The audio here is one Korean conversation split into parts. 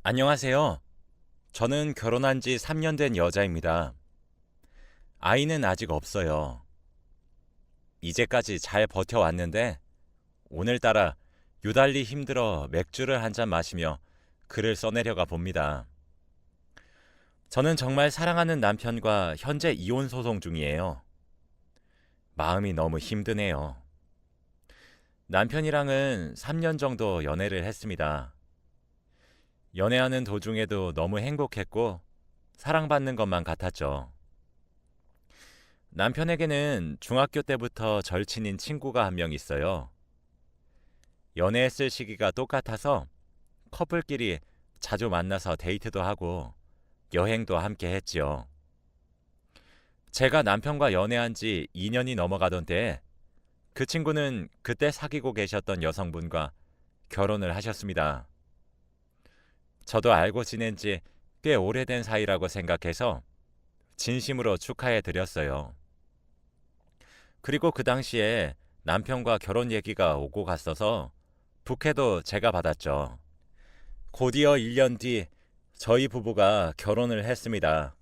안녕하세요. 저는 결혼한 지 3년 된 여자입니다. 아이는 아직 없어요. 이제까지 잘 버텨왔는데 오늘따라 유달리 힘들어 맥주를 한 잔 마시며 글을 써내려가 봅니다. 저는 정말 사랑하는 남편과 현재 이혼 소송 중이에요. 마음이 너무 힘드네요. 남편이랑은 3년 정도 연애를 했습니다. 연애하는 도중에도 너무 행복했고 사랑받는 것만 같았죠. 남편에게는 중학교 때부터 절친인 친구가 한 명 있어요. 연애했을 시기가 똑같아서 커플끼리 자주 만나서 데이트도 하고 여행도 함께 했지요. 제가 남편과 연애한 지 2년이 넘어가던 때에 그 친구는 그때 사귀고 계셨던 여성분과 결혼을 하셨습니다. 저도 알고 지낸 지 꽤 오래된 사이라고 생각해서 진심으로 축하해 드렸어요. 그리고 그 당시에 남편과 결혼 얘기가 오고 갔어서 부케도 제가 받았죠. 곧이어 1년 뒤 저희 부부가 결혼을 했습니다.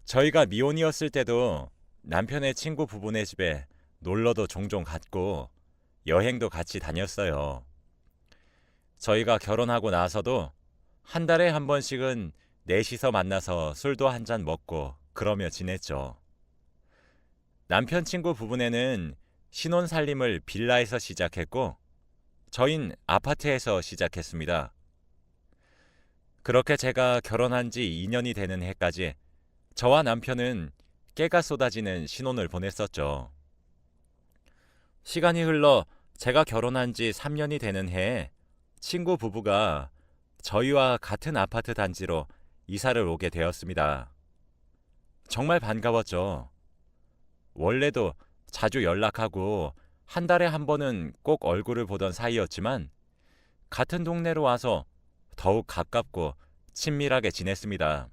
저희가 미혼이었을 때도 남편의 친구 부부네 집에 놀러도 종종 갔고 여행도 같이 다녔어요. 저희가 결혼하고 나서도 한 달에 한 번씩은 넷이서 만나서 술도 한 잔 먹고 그러며 지냈죠. 남편 친구 부부네는 신혼 살림을 빌라에서 시작했고 저흰 아파트에서 시작했습니다. 그렇게 제가 결혼한 지 2년이 되는 해까지 저와 남편은 깨가 쏟아지는 신혼을 보냈었죠. 시간이 흘러 제가 결혼한 지 3년이 되는 해에 친구 부부가 저희와 같은 아파트 단지로 이사를 오게 되었습니다. 정말 반가웠죠. 원래도 자주 연락하고 한 달에 한 번은 꼭 얼굴을 보던 사이였지만 같은 동네로 와서 더욱 가깝고 친밀하게 지냈습니다.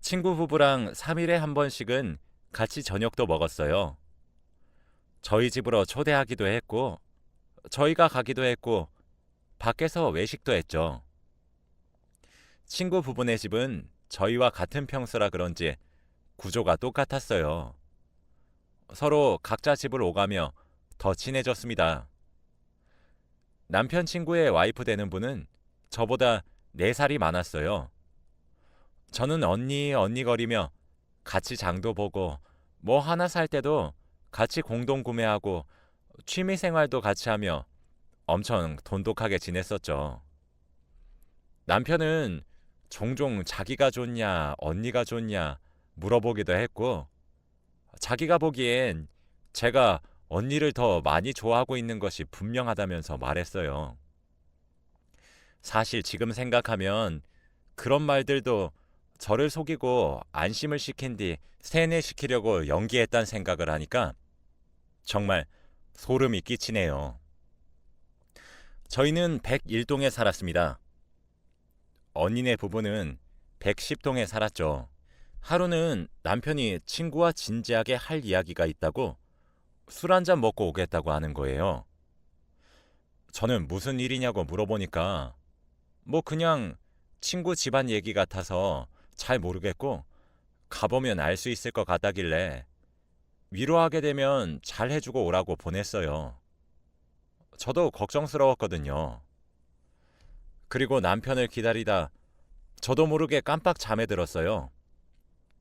친구 부부랑 3일에 한 번씩은 같이 저녁도 먹었어요. 저희 집으로 초대하기도 했고 저희가 가기도 했고 밖에서 외식도 했죠. 친구 부부네 집은 저희와 같은 평수라 그런지 구조가 똑같았어요. 서로 각자 집을 오가며 더 친해졌습니다. 남편 친구의 와이프 되는 분은 저보다 4살이 많았어요. 저는 언니 거리며 같이 장도 보고 뭐 하나 살 때도 같이 공동 구매하고 취미 생활도 같이 하며 엄청 돈독하게 지냈었죠. 남편은 종종 자기가 좋냐, 언니가 좋냐 물어보기도 했고 자기가 보기엔 제가 언니를 더 많이 좋아하고 있는 것이 분명하다면서 말했어요. 사실 지금 생각하면 그런 말들도 저를 속이고 안심을 시킨 뒤 세뇌시키려고 연기했단 생각을 하니까 정말 소름이 끼치네요. 저희는 101동에 살았습니다. 언니네 부부는 110동에 살았죠. 하루는 남편이 친구와 진지하게 할 이야기가 있다고 술 한잔 먹고 오겠다고 하는 거예요. 저는 무슨 일이냐고 물어보니까 뭐 그냥 친구 집안 얘기 같아서 잘 모르겠고 가보면 알 수 있을 것 같다길래 위로하게 되면 잘 해주고 오라고 보냈어요. 저도 걱정스러웠거든요. 그리고 남편을 기다리다 저도 모르게 깜빡 잠에 들었어요.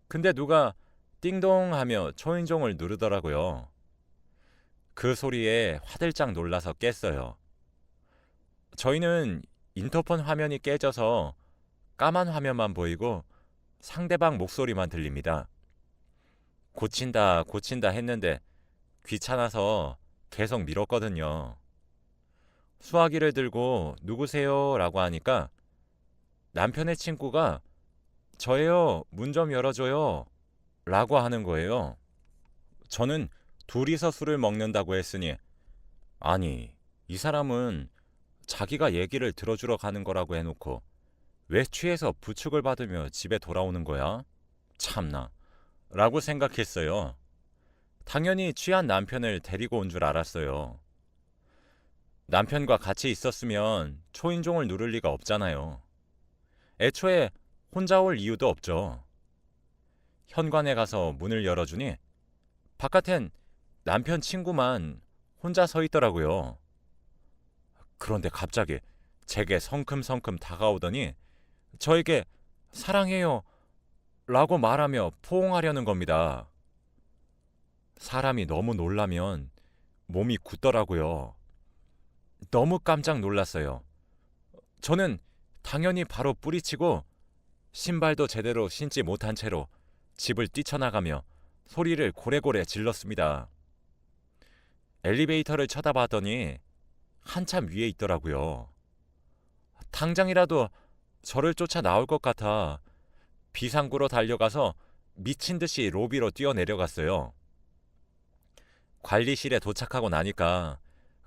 근데 누가 띵동 하며 초인종을 누르더라고요. 그 소리에 화들짝 놀라서 깼어요. 저희는 인터폰 화면이 깨져서 까만 화면만 보이고 상대방 목소리만 들립니다. 고친다, 고친다 했는데 귀찮아서 계속 미뤘거든요. 수화기를 들고 누구세요? 라고 하니까 남편의 친구가 저예요. 문 좀 열어줘요. 라고 하는 거예요. 저는 둘이서 술을 먹는다고 했으니 아니, 이 사람은 자기가 얘기를 들어주러 가는 거라고 해놓고 왜 취해서 부축을 받으며 집에 돌아오는 거야? 참나. 라고 생각했어요. 당연히 취한 남편을 데리고 온 줄 알았어요. 남편과 같이 있었으면 초인종을 누를 리가 없잖아요. 애초에 혼자 올 이유도 없죠. 현관에 가서 문을 열어주니 바깥엔 남편 친구만 혼자 서 있더라고요. 그런데 갑자기 제게 성큼성큼 다가오더니 저에게 사랑해요 라고 말하며 포옹하려는 겁니다. 사람이 너무 놀라면 몸이 굳더라고요. 너무 깜짝 놀랐어요. 저는 당연히 바로 뿌리치고 신발도 제대로 신지 못한 채로 집을 뛰쳐나가며 소리를 고래고래 질렀습니다. 엘리베이터를 쳐다봤더니 한참 위에 있더라고요. 당장이라도 저를 쫓아 나올 것 같아 비상구로 달려가서 미친 듯이 로비로 뛰어내려갔어요. 관리실에 도착하고 나니까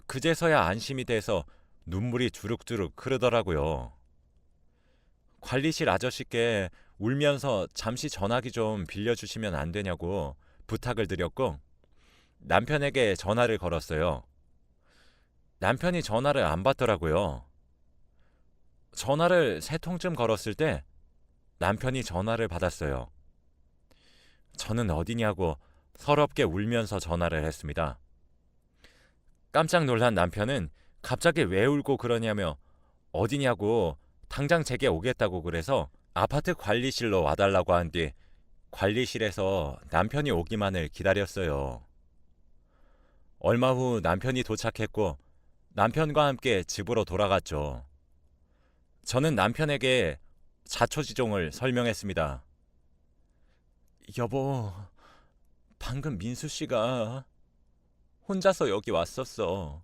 그제서야 안심이 돼서 눈물이 주룩주룩 흐르더라고요. 관리실 아저씨께 울면서 잠시 전화기 좀 빌려주시면 안 되냐고 부탁을 드렸고 남편에게 전화를 걸었어요. 남편이 전화를 안 받더라고요. 전화를 3통쯤 걸었을 때 남편이 전화를 받았어요. 저는 어디냐고 서럽게 울면서 전화를 했습니다. 깜짝 놀란 남편은 갑자기 왜 울고 그러냐며 어디냐고 당장 제게 오겠다고 그래서 아파트 관리실로 와달라고 한 뒤 관리실에서 남편이 오기만을 기다렸어요. 얼마 후 남편이 도착했고 남편과 함께 집으로 돌아갔죠. 저는 남편에게 자초지종을 설명했습니다. 여보, 방금 민수 씨가 혼자서 여기 왔었어.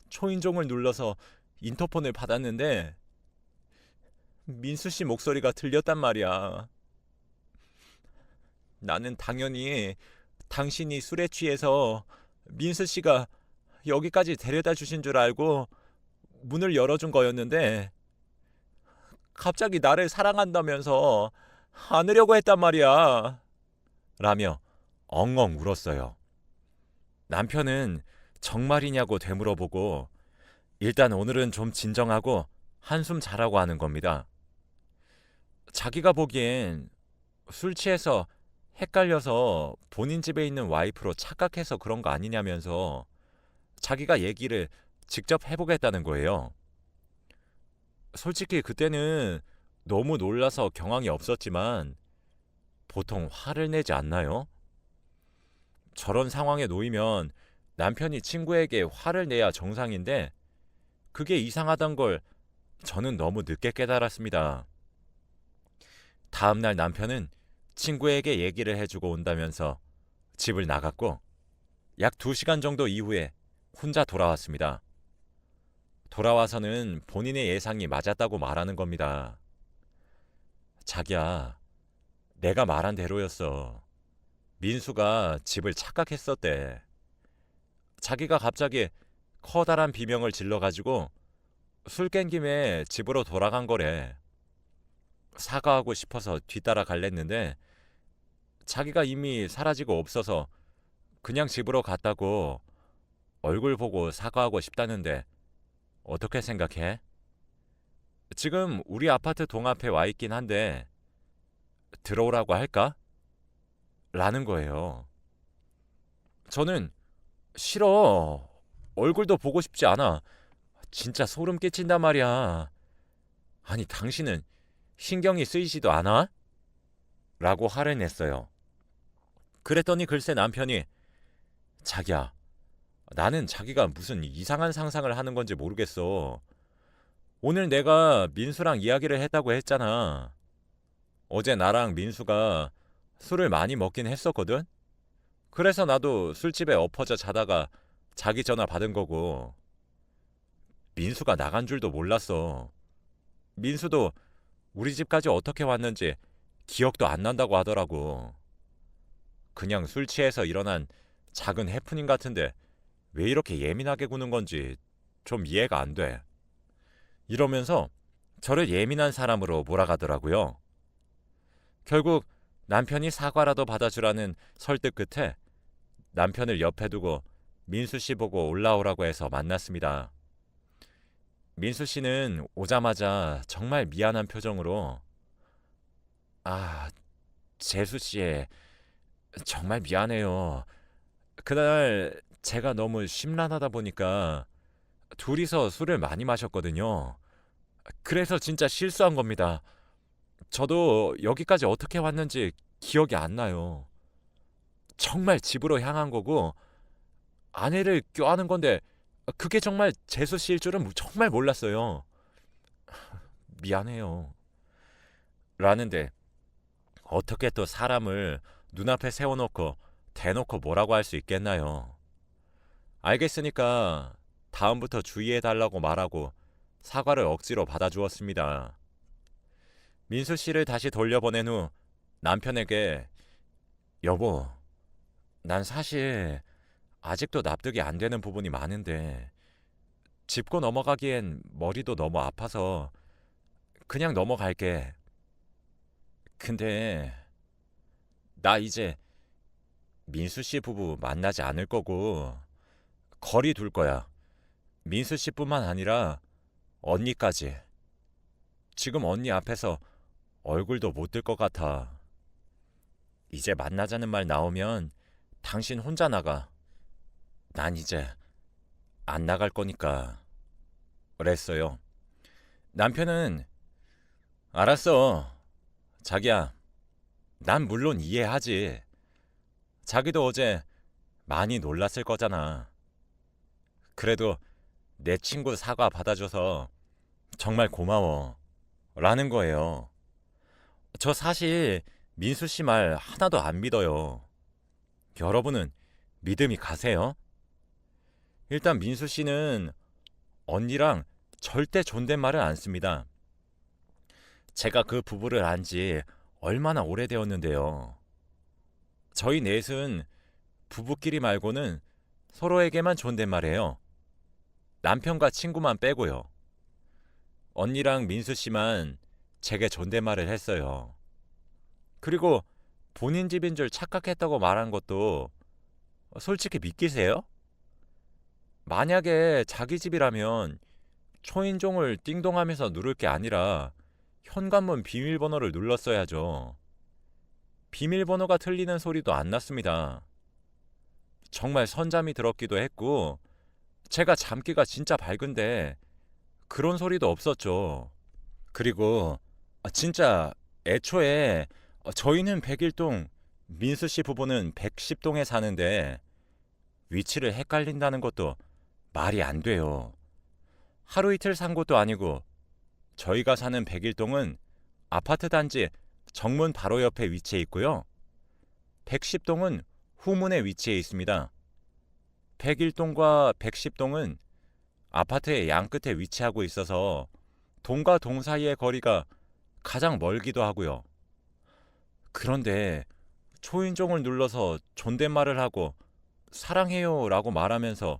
초인종을 눌러서 인터폰을 받았는데 민수 씨 목소리가 들렸단 말이야. 나는 당연히 당신이 술에 취해서 민수 씨가 여기까지 데려다 주신 줄 알고 문을 열어준 거였는데 갑자기 나를 사랑한다면서 안으려고 했단 말이야. 라며 엉엉 울었어요. 남편은 정말이냐고 되물어보고 일단 오늘은 좀 진정하고 한숨 자라고 하는 겁니다. 자기가 보기엔 술 취해서 헷갈려서 본인 집에 있는 와이프로 착각해서 그런 거 아니냐면서 자기가 얘기를 직접 해보겠다는 거예요. 솔직히 그때는 너무 놀라서 경황이 없었지만 보통 화를 내지 않나요? 저런 상황에 놓이면 남편이 친구에게 화를 내야 정상인데 그게 이상하단 걸 저는 너무 늦게 깨달았습니다. 다음날 남편은 친구에게 얘기를 해주고 온다면서 집을 나갔고 약 2시간 정도 이후에 혼자 돌아왔습니다. 돌아와서는 본인의 예상이 맞았다고 말하는 겁니다. 자기야, 내가 말한 대로였어. 민수가 집을 착각했었대. 자기가 갑자기 커다란 비명을 질러가지고 술 깬 김에 집으로 돌아간 거래. 사과하고 싶어서 뒤따라 갈랬는데 자기가 이미 사라지고 없어서 그냥 집으로 갔다고 얼굴 보고 사과하고 싶다는데 어떻게 생각해? 지금 우리 아파트 동 앞에 와 있긴 한데 들어오라고 할까? 라는 거예요. 저는 싫어. 얼굴도 보고 싶지 않아. 진짜 소름 끼친단 말이야. 아니 당신은 신경이 쓰이지도 않아? 라고 화를 냈어요. 그랬더니 글쎄 남편이 자기야, 나는 자기가 무슨 이상한 상상을 하는 건지 모르겠어. 오늘 내가 민수랑 이야기를 했다고 했잖아. 어제 나랑 민수가 술을 많이 먹긴 했었거든? 그래서 나도 술집에 엎어져 자다가 자기 전화 받은 거고. 민수가 나간 줄도 몰랐어. 민수도 우리 집까지 어떻게 왔는지 기억도 안 난다고 하더라고. 그냥 술 취해서 일어난 작은 해프닝 같은데 왜 이렇게 예민하게 구는 건지 좀 이해가 안 돼. 이러면서 저를 예민한 사람으로 몰아가더라고요. 결국 남편이 사과라도 받아주라는 설득 끝에 남편을 옆에 두고 민수 씨 보고 올라오라고 해서 만났습니다. 민수 씨는 오자마자 정말 미안한 표정으로 아, 재수 씨, 정말 미안해요. 그날 제가 너무 심란하다 보니까 둘이서 술을 많이 마셨거든요. 그래서 진짜 실수한 겁니다. 저도 여기까지 어떻게 왔는지 기억이 안 나요. 정말 집으로 향한 거고 아내를 껴안은 건데 그게 정말 재수 씨일 줄은 정말 몰랐어요. 미안해요. 라는데 어떻게 또 사람을 눈앞에 세워놓고 대놓고 뭐라고 할 수 있겠나요? 알겠으니까 다음부터 주의해달라고 말하고 사과를 억지로 받아주었습니다. 민수 씨를 다시 돌려보낸 후 남편에게 여보, 난 사실 아직도 납득이 안 되는 부분이 많은데 짚고 넘어가기엔 머리도 너무 아파서 그냥 넘어갈게. 근데 나 이제 민수 씨 부부 만나지 않을 거고 거리 둘 거야. 민수 씨뿐만 아니라 언니까지. 지금 언니 앞에서 얼굴도 못 들 것 같아. 이제 만나자는 말 나오면 당신 혼자 나가. 난 이제 안 나갈 거니까. 그랬어요. 남편은 알았어. 자기야, 난 물론 이해하지. 자기도 어제 많이 놀랐을 거잖아. 그래도 내 친구 사과 받아줘서 정말 고마워. 라는 거예요. 저 사실 민수 씨 말 하나도 안 믿어요. 여러분은 믿음이 가세요? 일단 민수 씨는 언니랑 절대 존댓말을 안 씁니다. 제가 그 부부를 안 지 얼마나 오래되었는데요. 저희 넷은 부부끼리 말고는 서로에게만 존댓말해요. 남편과 친구만 빼고요. 언니랑 민수 씨만 제게 존댓말을 했어요. 그리고 본인 집인 줄 착각했다고 말한 것도 솔직히 믿기세요? 만약에 자기 집이라면 초인종을 띵동하면서 누를 게 아니라 현관문 비밀번호를 눌렀어야죠. 비밀번호가 틀리는 소리도 안 났습니다. 정말 선잠이 들었기도 했고 제가 잠기가 진짜 밝은데 그런 소리도 없었죠. 그리고 진짜 애초에 저희는 101동, 민수 씨 부부는 110동에 사는데 위치를 헷갈린다는 것도 말이 안 돼요. 하루 이틀 산 것도 아니고 저희가 사는 101동은 아파트 단지 정문 바로 옆에 위치해 있고요. 110동은 후문에 위치해 있습니다. 101동과 110동은 아파트의 양끝에 위치하고 있어서 동과 동 사이의 거리가 가장 멀기도 하고요. 그런데 초인종을 눌러서 존댓말을 하고 사랑해요 라고 말하면서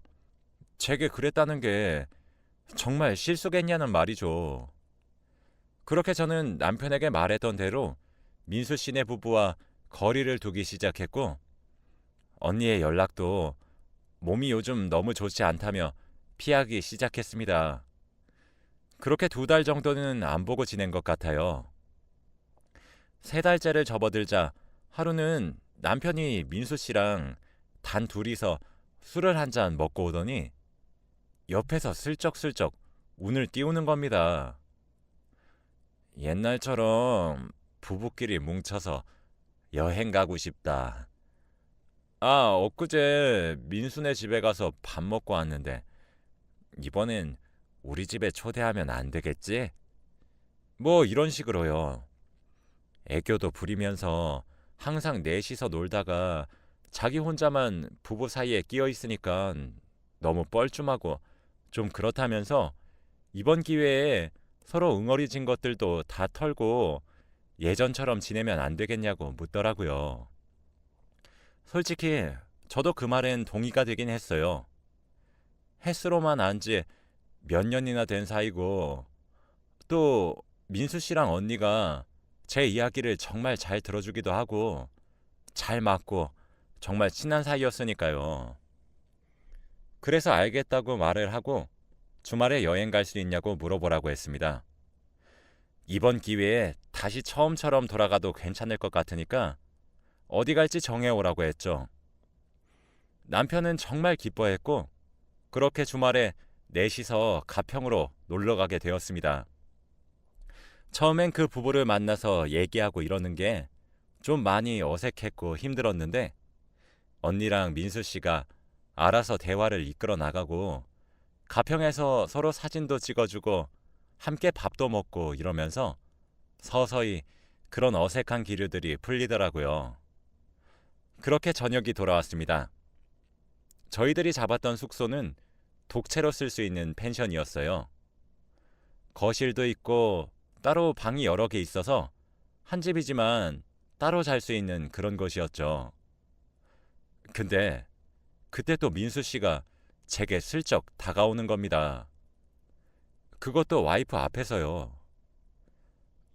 제게 그랬다는 게 정말 실수겠냐는 말이죠. 그렇게 저는 남편에게 말했던 대로 민수 씨네 부부와 거리를 두기 시작했고 언니의 연락도 몸이 요즘 너무 좋지 않다며 피하기 시작했습니다. 그렇게 2달 정도는 안 보고 지낸 것 같아요. 3달째를 접어들자 하루는 남편이 민수 씨랑 단 둘이서 술을 한 잔 먹고 오더니 옆에서 슬쩍슬쩍 운을 띄우는 겁니다. 옛날처럼 부부끼리 뭉쳐서 여행 가고 싶다. 아, 엊그제 민수네 집에 가서 밥 먹고 왔는데 이번엔 우리 집에 초대하면 안 되겠지? 뭐 이런 식으로요. 애교도 부리면서 항상 넷이서 놀다가 자기 혼자만 부부 사이에 끼어 있으니까 너무 뻘쭘하고 좀 그렇다면서 이번 기회에 서로 응어리진 것들도 다 털고 예전처럼 지내면 안 되겠냐고 묻더라고요. 솔직히 저도 그 말엔 동의가 되긴 했어요. 햇스로만 안 지 몇 년이나 된 사이고 또 민수 씨랑 언니가 제 이야기를 정말 잘 들어주기도 하고 잘 맞고 정말 친한 사이였으니까요. 그래서 알겠다고 말을 하고 주말에 여행 갈 수 있냐고 물어보라고 했습니다. 이번 기회에 다시 처음처럼 돌아가도 괜찮을 것 같으니까 어디 갈지 정해오라고 했죠. 남편은 정말 기뻐했고 그렇게 주말에 넷이서 가평으로 놀러 가게 되었습니다. 처음엔 그 부부를 만나서 얘기하고 이러는 게 좀 많이 어색했고 힘들었는데 언니랑 민수 씨가 알아서 대화를 이끌어 나가고 가평에서 서로 사진도 찍어주고 함께 밥도 먹고 이러면서 서서히 그런 어색한 기류들이 풀리더라고요. 그렇게 저녁이 돌아왔습니다. 저희들이 잡았던 숙소는 독채로 쓸 수 있는 펜션이었어요. 거실도 있고 따로 방이 여러 개 있어서 한 집이지만 따로 잘 수 있는 그런 곳이었죠. 근데 그때 또 민수 씨가 제게 슬쩍 다가오는 겁니다. 그것도 와이프 앞에서요.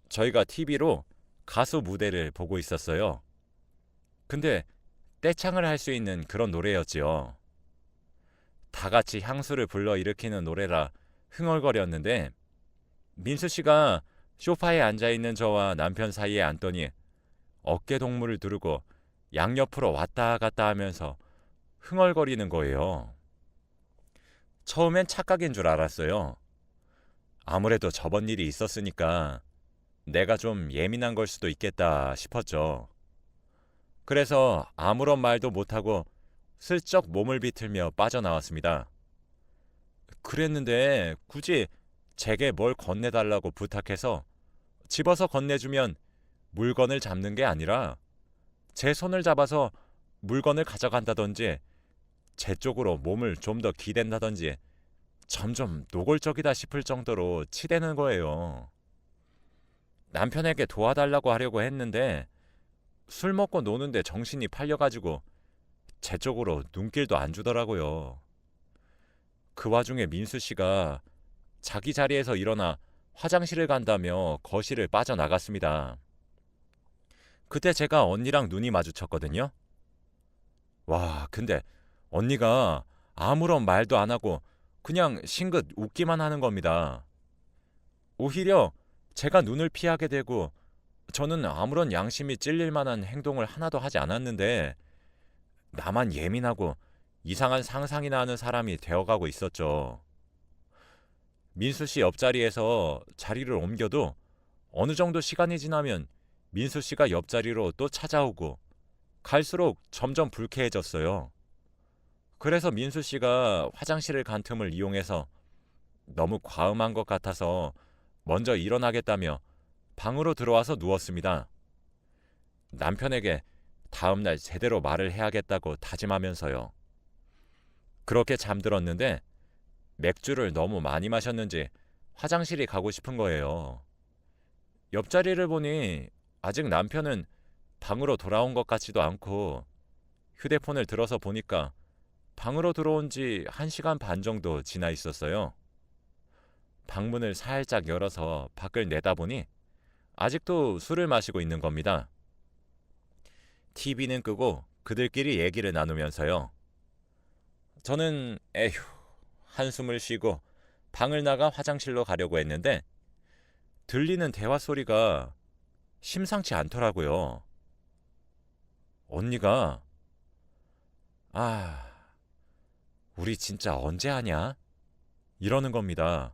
저희가 TV로 가수 무대를 보고 있었어요. 근데 떼창을 할 수 있는 그런 노래였지요. 다 같이 향수를 불러일으키는 노래라 흥얼거렸는데 민수 씨가 소파에 앉아 있는 저와 남편 사이에 앉더니 어깨 동무를 두르고 양옆으로 왔다 갔다 하면서 흥얼거리는 거예요. 처음엔 착각인 줄 알았어요. 아무래도 저번 일이 있었으니까 내가 좀 예민한 걸 수도 있겠다 싶었죠. 그래서 아무런 말도 못하고 슬쩍 몸을 비틀며 빠져나왔습니다. 그랬는데 굳이 제게 뭘 건네달라고 부탁해서 집어서 건네주면 물건을 잡는 게 아니라 제 손을 잡아서 물건을 가져간다든지 제 쪽으로 몸을 좀 더 기댄다든지 점점 노골적이다 싶을 정도로 치대는 거예요. 남편에게 도와달라고 하려고 했는데 술 먹고 노는데 정신이 팔려가지고 제 쪽으로 눈길도 안 주더라고요. 그 와중에 민수 씨가 자기 자리에서 일어나 화장실을 간다며 거실을 빠져나갔습니다. 그때 제가 언니랑 눈이 마주쳤거든요. 와, 근데 언니가 아무런 말도 안 하고 그냥 싱긋 웃기만 하는 겁니다. 오히려 제가 눈을 피하게 되고 저는 아무런 양심이 찔릴 만한 행동을 하나도 하지 않았는데 나만 예민하고 이상한 상상이나 하는 사람이 되어가고 있었죠. 민수 씨 옆자리에서 자리를 옮겨도 어느 정도 시간이 지나면 민수 씨가 옆자리로 또 찾아오고 갈수록 점점 불쾌해졌어요. 그래서 민수 씨가 화장실을 간 틈을 이용해서 너무 과음한 것 같아서 먼저 일어나겠다며 방으로 들어와서 누웠습니다. 남편에게 다음날 제대로 말을 해야겠다고 다짐하면서요. 그렇게 잠들었는데 맥주를 너무 많이 마셨는지 화장실이 가고 싶은 거예요. 옆자리를 보니 아직 남편은 방으로 돌아온 것 같지도 않고 휴대폰을 들어서 보니까 방으로 들어온 지 1시간 반 정도 지나 있었어요. 방문을 살짝 열어서 밖을 내다보니 아직도 술을 마시고 있는 겁니다. TV는 끄고 그들끼리 얘기를 나누면서요. 저는 에휴 한숨을 쉬고 방을 나가 화장실로 가려고 했는데 들리는 대화 소리가 심상치 않더라고요. 언니가 아, 우리 진짜 언제 하냐? 이러는 겁니다.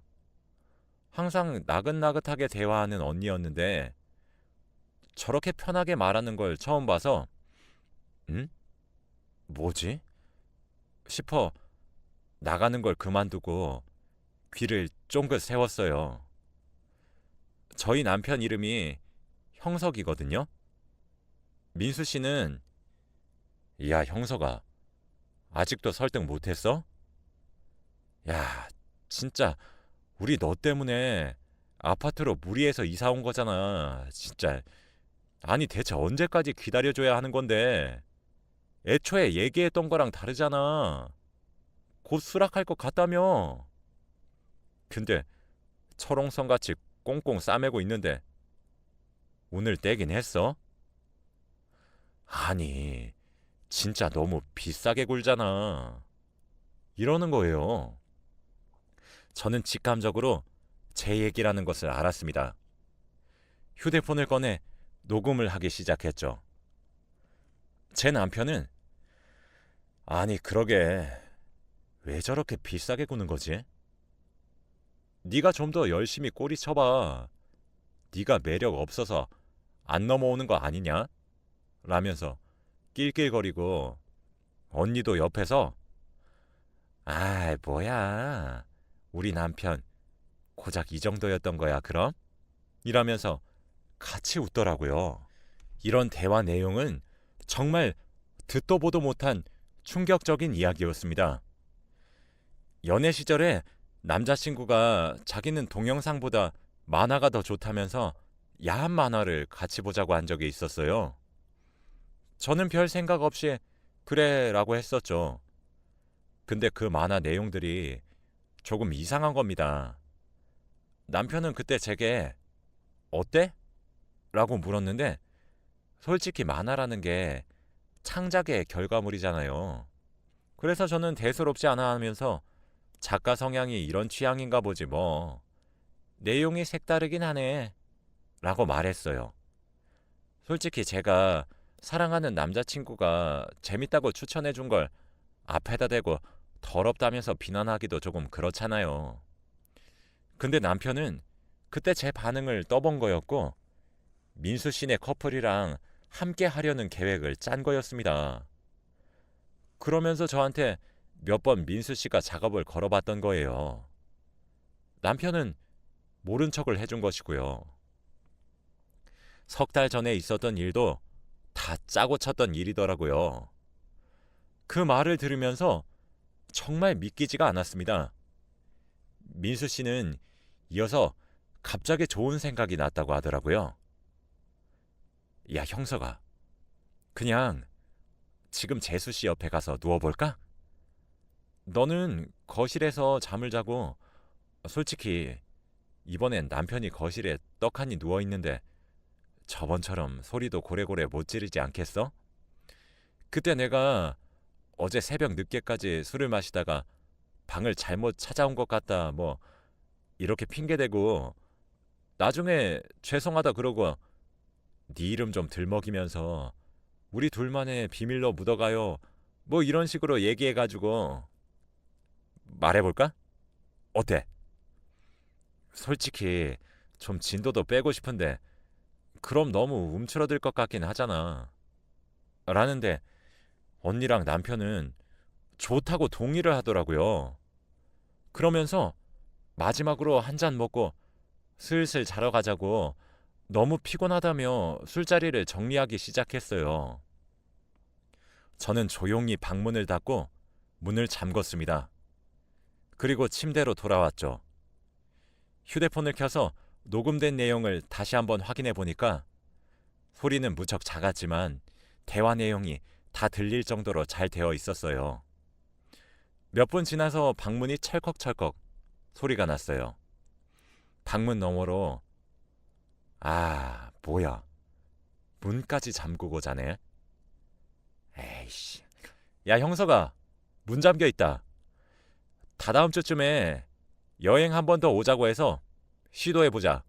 항상 나긋나긋하게 대화하는 언니였는데 저렇게 편하게 말하는 걸 처음 봐서 응? 뭐지? 싶어 나가는 걸 그만두고 귀를 쫑긋 세웠어요. 저희 남편 이름이 형석이거든요. 민수 씨는 야 형석아 아직도 설득 못했어? 야 진짜 우리 너 때문에 아파트로 무리해서 이사 온 거잖아. 진짜 아니 대체 언제까지 기다려줘야 하는 건데 애초에 얘기했던 거랑 다르잖아. 곧 수락할 것 같다며. 근데 철옹성같이 꽁꽁 싸매고 있는데 오늘 떼긴 했어? 아니 진짜 너무 비싸게 굴잖아. 이러는 거예요. 저는 직감적으로 제 얘기라는 것을 알았습니다. 휴대폰을 꺼내 녹음을 하기 시작했죠. 제 남편은 아니 그러게 왜 저렇게 비싸게 구는 거지? 네가 좀 더 열심히 꼬리 쳐봐. 네가 매력 없어서 안 넘어오는 거 아니냐? 라면서 낄낄거리고 언니도 옆에서 아 뭐야 우리 남편 고작 이 정도였던 거야 그럼? 이라면서 같이 웃더라고요. 이런 대화 내용은 정말 듣도 보도 못한 충격적인 이야기였습니다. 연애 시절에 남자친구가 자기는 동영상보다 만화가 더 좋다면서 야한 만화를 같이 보자고 한 적이 있었어요. 저는 별 생각 없이 그래 라고 했었죠. 근데 그 만화 내용들이 조금 이상한 겁니다. 남편은 그때 제게 어때? 라고 물었는데 솔직히 만화라는 게 창작의 결과물이잖아요. 그래서 저는 대수롭지 않아 하면서 작가 성향이 이런 취향인가 보지 뭐. 내용이 색다르긴 하네. 라고 말했어요. 솔직히 제가 사랑하는 남자친구가 재밌다고 추천해준 걸 앞에다 대고 더럽다면서 비난하기도 조금 그렇잖아요. 근데 남편은 그때 제 반응을 떠본 거였고 민수 씨네 커플이랑 함께 하려는 계획을 짠 거였습니다. 그러면서 저한테 몇 번 민수 씨가 작업을 걸어봤던 거예요. 남편은 모른 척을 해준 것이고요. 석 달 전에 있었던 일도 다 짜고 쳤던 일이더라고요. 그 말을 들으면서 정말 믿기지가 않았습니다. 민수 씨는 이어서 갑자기 좋은 생각이 났다고 하더라고요. 야, 형서가. 그냥 지금 재수 씨 옆에 가서 누워볼까? 너는 거실에서 잠을 자고 솔직히 이번엔 남편이 거실에 떡하니 누워있는데 저번처럼 소리도 고래고래 못 지르지 않겠어? 그때 내가 어제 새벽 늦게까지 술을 마시다가 방을 잘못 찾아온 것 같다 뭐 이렇게 핑계대고 나중에 죄송하다 그러고 네 이름 좀 들먹이면서 우리 둘만의 비밀로 묻어가요 뭐 이런 식으로 얘기해가지고 말해볼까? 어때? 솔직히 좀 진도도 빼고 싶은데 그럼 너무 움츠러들 것 같긴 하잖아. 라는데 언니랑 남편은 좋다고 동의를 하더라고요. 그러면서 마지막으로 한 잔 먹고 슬슬 자러 가자고 너무 피곤하다며 술자리를 정리하기 시작했어요. 저는 조용히 방문을 닫고 문을 잠궜습니다. 그리고 침대로 돌아왔죠. 휴대폰을 켜서 녹음된 내용을 다시 한번 확인해 보니까 소리는 무척 작았지만 대화 내용이 다 들릴 정도로 잘 되어 있었어요. 몇 분 지나서 방문이 철컥철컥 소리가 났어요. 방문 너머로 아, 뭐야. 문까지 잠그고 자네. 에이씨. 야, 형서가 문 잠겨 있다. 다다음 주쯤에 여행 한 번 더 오자고 해서 시도해보자.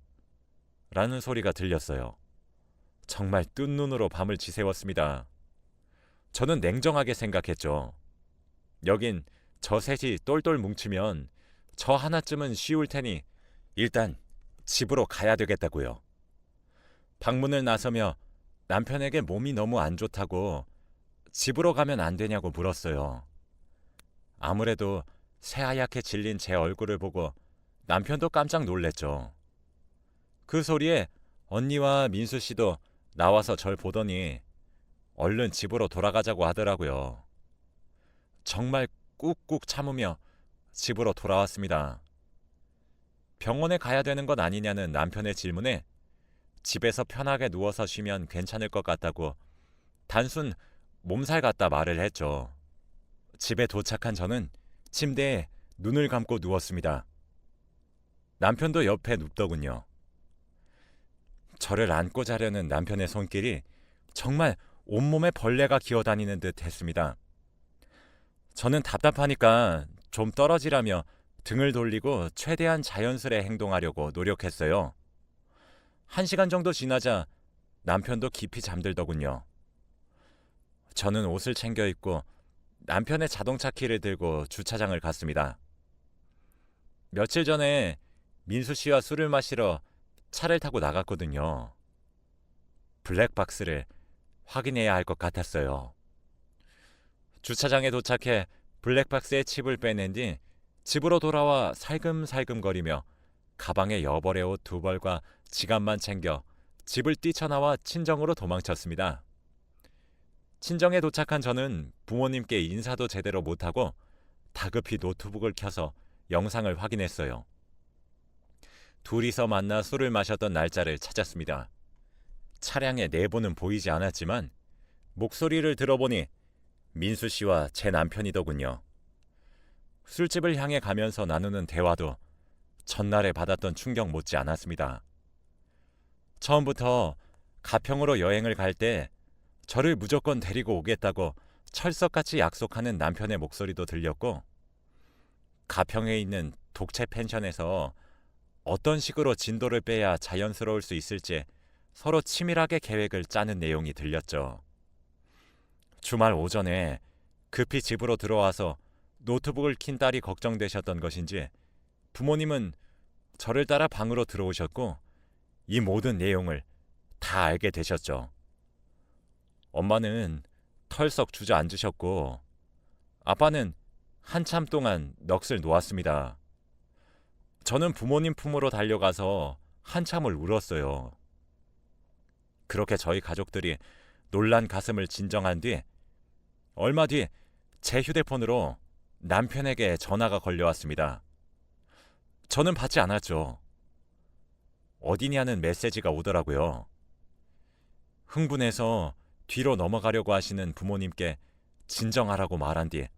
라는 소리가 들렸어요. 정말 뜬 눈으로 밤을 지새웠습니다. 저는 냉정하게 생각했죠. 여긴 저 셋이 똘똘 뭉치면 저 하나쯤은 쉬울 테니 일단 집으로 가야 되겠다고요. 방문을 나서며 남편에게 몸이 너무 안 좋다고 집으로 가면 안 되냐고 물었어요. 아무래도 새하얗게 질린 제 얼굴을 보고 남편도 깜짝 놀랬죠. 그 소리에 언니와 민수 씨도 나와서 절 보더니 얼른 집으로 돌아가자고 하더라고요. 정말 꾹꾹 참으며 집으로 돌아왔습니다. 병원에 가야 되는 건 아니냐는 남편의 질문에 집에서 편하게 누워서 쉬면 괜찮을 것 같다고 단순 몸살 같다 말을 했죠. 집에 도착한 저는 침대에 눈을 감고 누웠습니다. 남편도 옆에 눕더군요. 저를 안고 자려는 남편의 손길이 정말 온몸에 벌레가 기어다니는 듯 했습니다. 저는 답답하니까 좀 떨어지라며 등을 돌리고 최대한 자연스레 행동하려고 노력했어요. 1시간 정도 지나자 남편도 깊이 잠들더군요. 저는 옷을 챙겨 입고 남편의 자동차 키를 들고 주차장을 갔습니다. 며칠 전에 민수 씨와 술을 마시러 차를 타고 나갔거든요. 블랙박스를 확인해야 할 것 같았어요. 주차장에 도착해 블랙박스에 칩을 빼낸 뒤 집으로 돌아와 살금살금거리며 가방에 여벌의 옷 2벌과 지갑만 챙겨 집을 뛰쳐나와 친정으로 도망쳤습니다. 친정에 도착한 저는 부모님께 인사도 제대로 못하고 다급히 노트북을 켜서 영상을 확인했어요. 둘이서 만나 술을 마셨던 날짜를 찾았습니다. 차량의 내부는 보이지 않았지만 목소리를 들어보니 민수 씨와 제 남편이더군요. 술집을 향해 가면서 나누는 대화도 전날에 받았던 충격 못지 않았습니다. 처음부터 가평으로 여행을 갈 때 저를 무조건 데리고 오겠다고 철석같이 약속하는 남편의 목소리도 들렸고, 가평에 있는 독채 펜션에서 어떤 식으로 진도를 빼야 자연스러울 수 있을지 서로 치밀하게 계획을 짜는 내용이 들렸죠. 주말 오전에 급히 집으로 들어와서 노트북을 킨 딸이 걱정되셨던 것인지 부모님은 저를 따라 방으로 들어오셨고 이 모든 내용을 다 알게 되셨죠. 엄마는 털썩 주저앉으셨고 아빠는 한참 동안 넋을 놓았습니다. 저는 부모님 품으로 달려가서 한참을 울었어요. 그렇게 저희 가족들이 놀란 가슴을 진정한 뒤 얼마 뒤 제 휴대폰으로 남편에게 전화가 걸려왔습니다. 저는 받지 않았죠. 어디냐는 메시지가 오더라고요. 흥분해서 뒤로 넘어가려고 하시는 부모님께 진정하라고 말한 뒤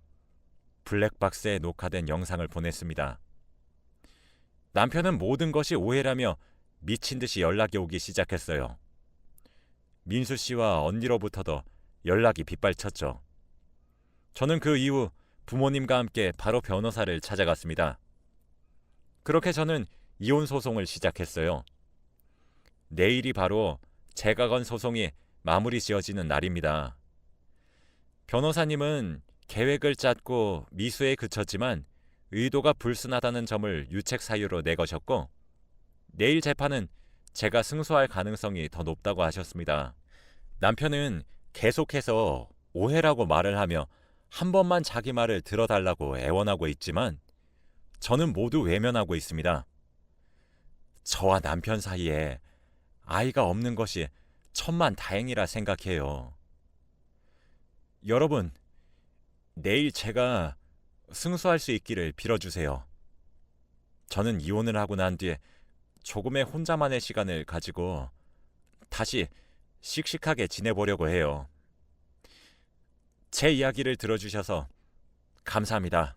블랙박스에 녹화된 영상을 보냈습니다. 남편은 모든 것이 오해라며 미친 듯이 연락이 오기 시작했어요. 민수 씨와 언니로부터도 연락이 빗발쳤죠. 저는 그 이후 부모님과 함께 바로 변호사를 찾아갔습니다. 그렇게 저는 이혼 소송을 시작했어요. 내일이 바로 제가 건 소송이 마무리 지어지는 날입니다. 변호사님은 계획을 짰고 미수에 그쳤지만 의도가 불순하다는 점을 유책 사유로 내거셨고, 내일 재판은 제가 승소할 가능성이 더 높다고 하셨습니다. 남편은 계속해서 오해라고 말을 하며 한 번만 자기 말을 들어달라고 애원하고 있지만 저는 모두 외면하고 있습니다. 저와 남편 사이에 아이가 없는 것이 천만다행이라 생각해요. 여러분, 내일 제가 승소할 수 있기를 빌어주세요. 저는 이혼을 하고 난 뒤에 조금의 혼자만의 시간을 가지고 다시 씩씩하게 지내보려고 해요. 제 이야기를 들어주셔서 감사합니다.